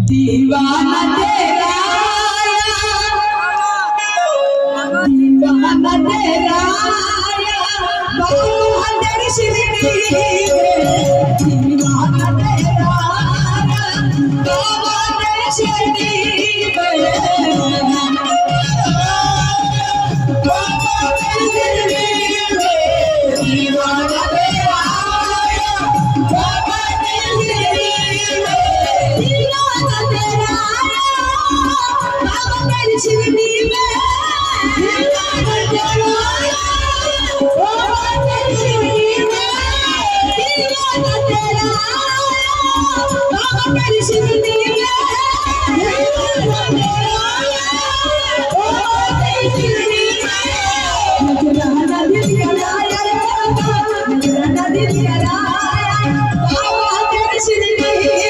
दीवाना तेरा दीवाना तेरा बाबा तेरी शिरडी दीवाना तेरा बाबा तेरी शिरडी बाबा तेरी शिरडी दीवाना तेरा बाबा तेरी शिरडी दीवाना तेरा बाबा तेरी शिरडी Shivani